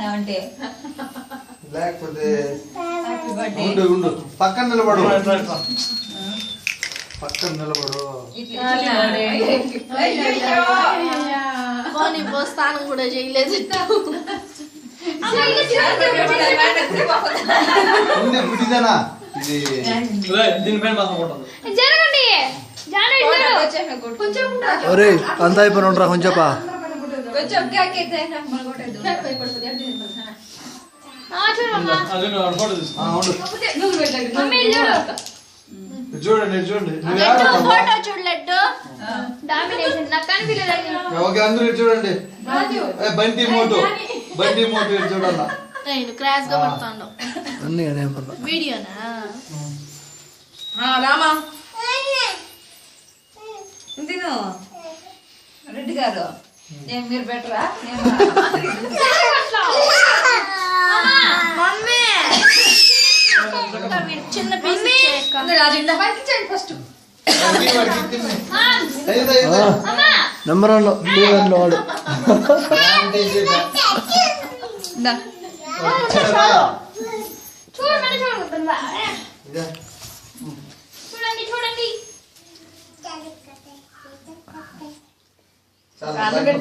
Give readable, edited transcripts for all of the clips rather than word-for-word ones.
అంటే లేకపోతే ఉండు పక్కన నిలబడు స్నానం కూడా చేయలేదు అంత అయిపోయిన ఉంటారా కొంచెం చూడండి చూడండి అందరూ చూడండి బంటి మోటో చూడాలా నేను క్రాష్ గా పడతాను వీడియోనా రామా తిను రెడ్డి గారు నేను మీరు బెటరా చిన్న పీస్ ఫస్ట్ నెంబర్ వన్ వాడు చూడండి చూడండి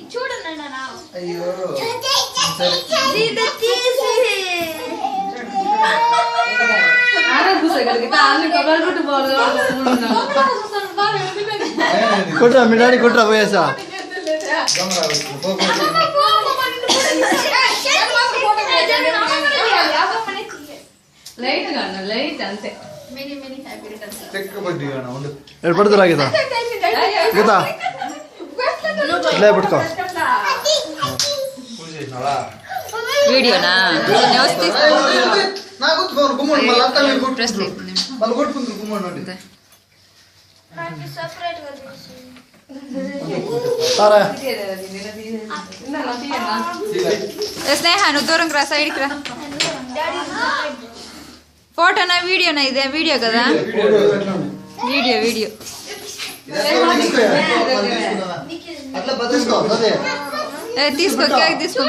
చూడండి అయ్యో కుట్రా మీ డాడీ కుట్రా పోయేసా లైట్ అంతే పడుతురా గీత గీత ఇట్లా పట్టుకో వీడియోనా స్నేహ నువ్వు దూరం రా సైడ్కి రా ఫోటోనా వీడియోనా ఇదే వీడియో కదా వీడియో తీసుకో కేక్ తీసుకో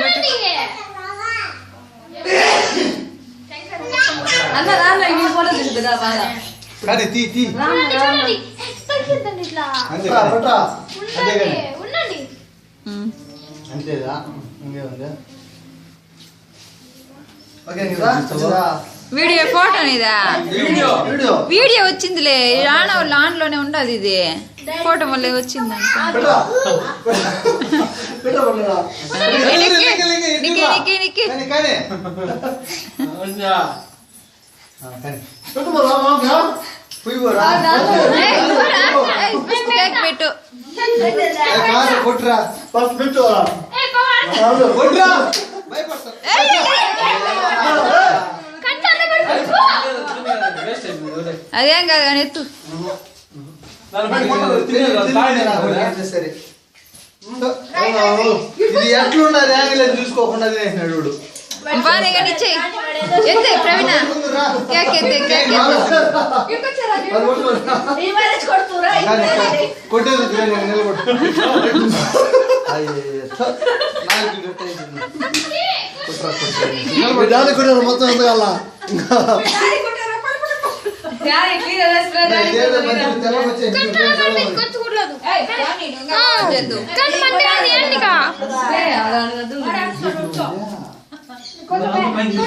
వీడియో ఫోటో ఇదా వీడియో వచ్చిందిలే ఆన్లోనే ఉండదు ఇది ఫోటో మళ్ళీ వచ్చిందంట పెట్టు అదేం కాదు కానీ ఎత్తు ఇది ఎట్లున్నది యాంగిల్ చూసుకోకుండా బాగా కానీ ఎత్తే ప్రవీణ కేక్ ఎత్తే కేక్ కొట్టేది మొత్తం ఎంతకాల కొంచెం